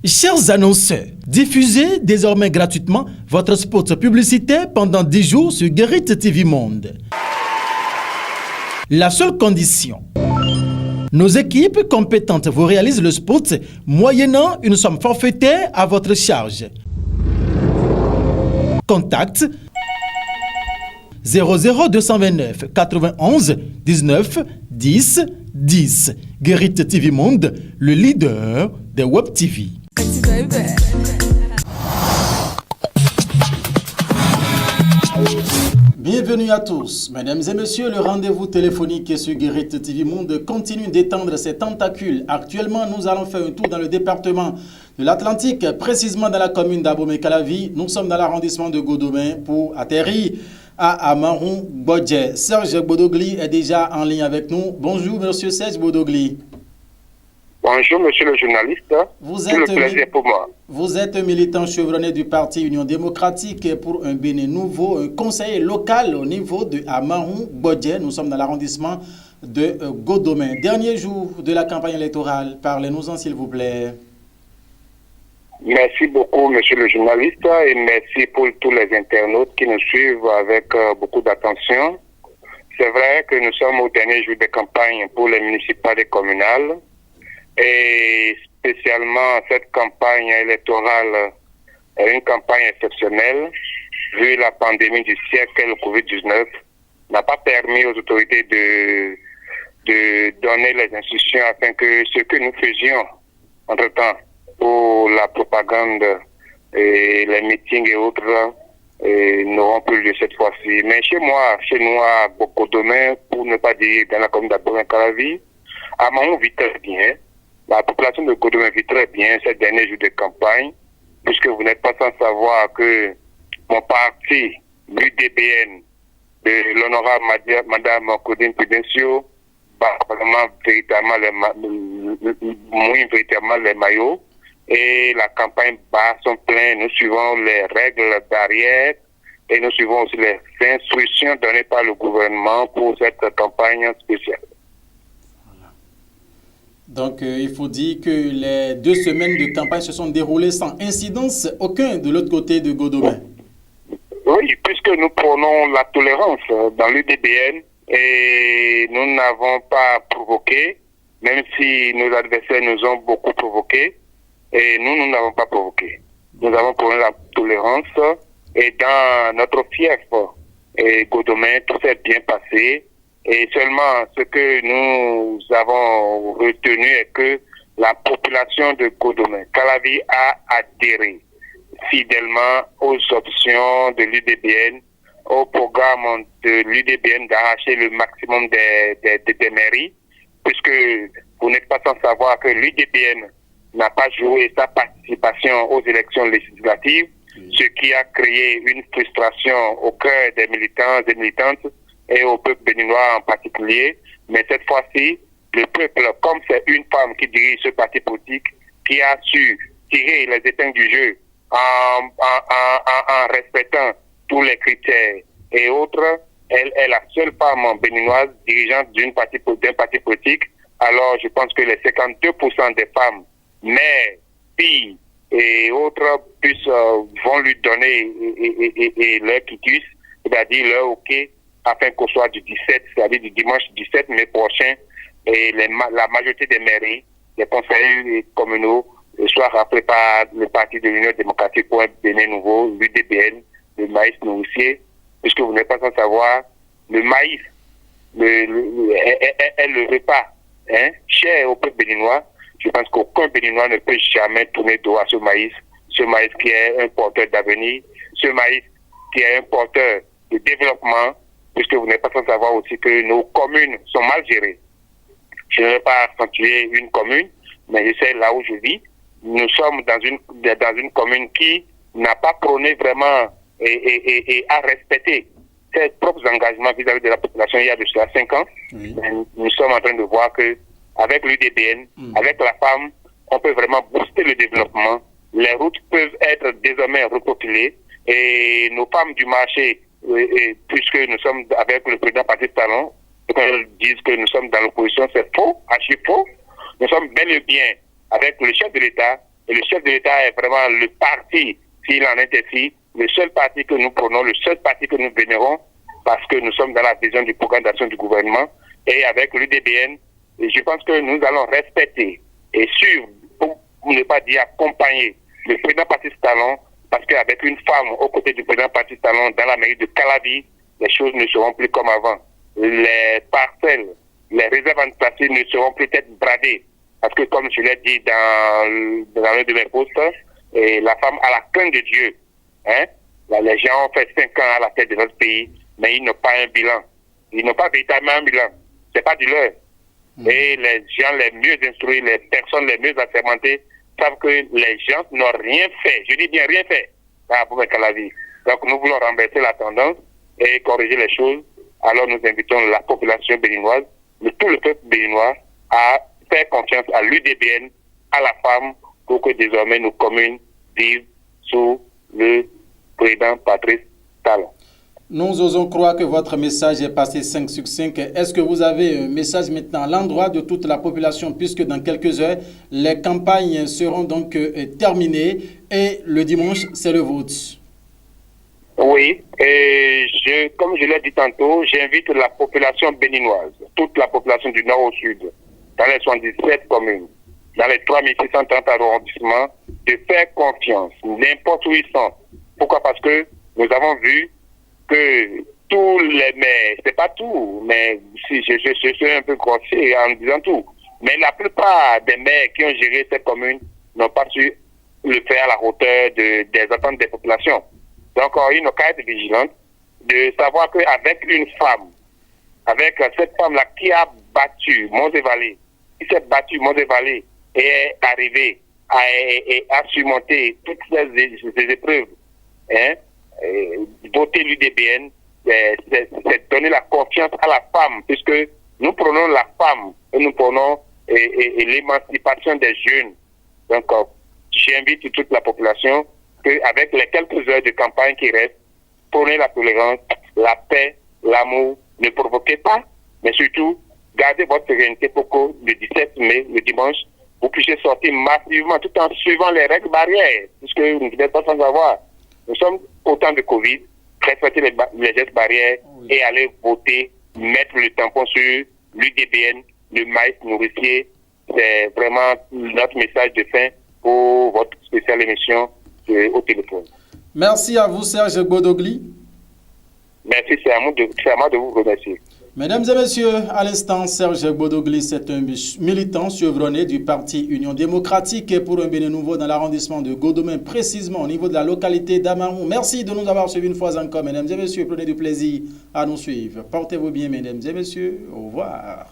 Chers annonceurs, diffusez désormais gratuitement votre spot publicitaire pendant 10 jours sur Guérit TV Monde. La seule condition, nos équipes compétentes vous réalisent le spot moyennant une somme forfaitaire à votre charge. Contact 00229 91 19 10 10. Guérit TV Monde, le leader des Web TV. Bienvenue à tous. Mesdames et messieurs, le rendez-vous téléphonique sur Guérit TV Monde continue d'étendre ses tentacules. Actuellement, nous allons faire un tour dans le département de l'Atlantique, précisément dans la commune d'Abomey-Calavi. Nous sommes dans l'arrondissement de Godomè pour atterrir à Amarou Bodje. Serge Bodogli est déjà en ligne avec nous. Bonjour, monsieur Serge Bodogli. Bonjour, monsieur le journaliste. Tout le plaisir pour moi. Vous êtes militant chevronné du parti Union démocratique pour un Bénin nouveau, un conseiller local au niveau de Amarou Bodje. Nous sommes dans l'arrondissement de Godomè. Dernier jour de la campagne électorale. Parlez-nous-en, s'il vous plaît. Merci beaucoup, monsieur le journaliste, et merci pour tous les internautes qui nous suivent avec beaucoup d'attention. C'est vrai que nous sommes au dernier jour de campagne pour les municipales et communales, et spécialement cette campagne électorale est une campagne exceptionnelle, vu la pandémie du siècle, le Covid-19, n'a pas permis aux autorités de donner les instructions afin que ce que nous faisions entre-temps pour la propagande et les meetings et autres n'auront plus lieu cette fois-ci. Mais chez nous à Godomè, pour ne pas dire dans la commune d'Abomey-Calavi, Amarou vit très bien. La population de Godomè vit très bien ces derniers jours de campagne, puisque vous n'êtes pas sans savoir que mon parti, l'UDBN, de l'honorable Madame Claudine Prudencio, bat vraiment véritablement les maillots. Et la campagne bat son plein. Nous suivons les règles barrières et nous suivons aussi les instructions données par le gouvernement pour cette campagne spéciale. Voilà. Donc, il faut dire que les 2 semaines de campagne se sont déroulées sans incidence aucun de l'autre côté de Godomè. Oui, puisque nous prenons la tolérance dans l'UDBN et nous n'avons pas provoqué, même si nos adversaires nous ont beaucoup provoqué. Et nous n'avons pas provoqué. Nous avons prôné la tolérance et dans notre fief et Godomè, tout s'est bien passé. Et seulement ce que nous avons retenu est que la population de Godomè, Calavi a adhéré fidèlement aux options de l'UDBN, au programme de l'UDBN d'arracher le maximum des mairies, puisque vous n'êtes pas sans savoir que l'UDBN n'a pas joué sa participation aux élections législatives, ce qui a créé une frustration au cœur des militants et militantes et au peuple béninois en particulier. Mais cette fois-ci, le peuple, comme c'est une femme qui dirige ce parti politique, qui a su tirer les épingles du jeu en respectant tous les critères et autres, elle est la seule femme béninoise dirigeante d'un parti politique. Alors je pense que les 52% des femmes, mères, filles et autres vont lui donner leur quitus, c'est-à-dire leur OK, afin qu'au soir du 17, c'est-à-dire du dimanche 17 mai prochain, et la majorité des mairies, les conseillers communaux, soient rappelés par le parti de l'Union démocratique pour un Bénin nouveau, l'UDBN, le maïs nourricier, puisque vous n'êtes pas sans savoir, le maïs est le repas cher au peuple béninois. Je pense qu'aucun Béninois ne peut jamais tourner dos à ce maïs qui est un porteur d'avenir, ce maïs qui est un porteur de développement, puisque vous n'êtes pas sans savoir aussi que nos communes sont mal gérées. Je ne vais pas accentuer une commune, mais je sais là où je vis. Nous sommes dans une commune qui n'a pas prôné vraiment et a respecté ses propres engagements vis-à-vis de la population il y a de cela 5 ans. Oui. Nous sommes en train de voir que avec l'UDBN, avec la femme, on peut vraiment booster le développement. Les routes peuvent être désormais repopulées et nos femmes du marché, puisque nous sommes avec le président Patrice Talon, quand ils disent que nous sommes dans l'opposition, c'est faux, archi faux. Nous sommes bel et bien avec le chef de l'État Et le chef de l'État est vraiment le parti, s'il en est ainsi, le seul parti que nous prenons, le seul parti que nous vénérons, parce que nous sommes dans la vision du programme d'action du gouvernement. Et avec l'UDBN, je pense que nous allons respecter et suivre, pour ne pas dire accompagner, le président Patrice Talon, parce qu'avec une femme aux côtés du président Patrice Talon dans la mairie de Calavi, les choses ne seront plus comme avant. Les parcelles, les réserves administratives ne seront peut-être bradées. Parce que comme je l'ai dit dans l'un de mes posts, et la femme a la crainte de Dieu. Hein? Là, les gens ont fait 5 ans à la tête de notre pays, mais ils n'ont pas un bilan. Ils n'ont pas véritablement un bilan. C'est pas du leur. Et les gens les mieux instruits, les personnes les mieux assermentées, savent que les gens n'ont rien fait. Je dis bien rien fait pour la vie. Donc nous voulons renverser la tendance et corriger les choses. Alors nous invitons la population béninoise, tout le peuple béninois, à faire confiance à l'UDBN, à la femme, pour que désormais nos communes vivent sous le président Patrice Talon. Nous osons croire que votre message est passé 5 sur 5. Est-ce que vous avez un message maintenant à l'endroit de toute la population, puisque dans quelques heures, les campagnes seront donc terminées et le dimanche, c'est le vote? Oui, et comme je l'ai dit tantôt, j'invite la population béninoise, toute la population du nord au sud, dans les 77 communes, dans les 3630 arrondissements, de faire confiance, n'importe où ils sont. Pourquoi? Parce que nous avons vu que tous les maires, c'est pas tout, mais si je suis un peu grossier en disant tout, mais la plupart des maires qui ont géré cette commune n'ont pas su le faire à la hauteur des attentes des populations. Donc, ils n'ont qu'à être vigilants de savoir qu'avec une femme, avec cette femme-là qui a battu Mont-et-Vallée, qui s'est battue Mont-et-Vallée et est arrivée à surmonter toutes ces épreuves, hein, voter l'UDBN, c'est donner la confiance à la femme, puisque nous prenons la femme et nous prenons l'émancipation des jeunes. Donc, j'invite toute la population qu'avec les quelques heures de campagne qui restent, prenez la tolérance, la paix, l'amour, ne provoquez pas, mais surtout, gardez votre sérénité pour que le 17 mai, le dimanche, vous puissiez sortir massivement tout en suivant les règles barrières, puisque vous n'êtes pas sans avoir. Nous sommes au temps de Covid, respecter les gestes barrières et aller voter, mettre le tampon sur l'UDBN, le maïs nourricier. C'est vraiment notre message de fin pour votre spéciale émission au téléphone. Merci à vous, Serge Gbodogli. Merci, c'est à moi de vous remercier. Mesdames et messieurs, à l'instant, Serge Gbodogli, c'est un militant chevronné du parti Union démocratique et pour un Bénin nouveau dans l'arrondissement de Godomin, précisément au niveau de la localité d'Amarou. Merci de nous avoir suivis une fois encore, mesdames et messieurs. Prenez du plaisir à nous suivre. Portez-vous bien, mesdames et messieurs. Au revoir.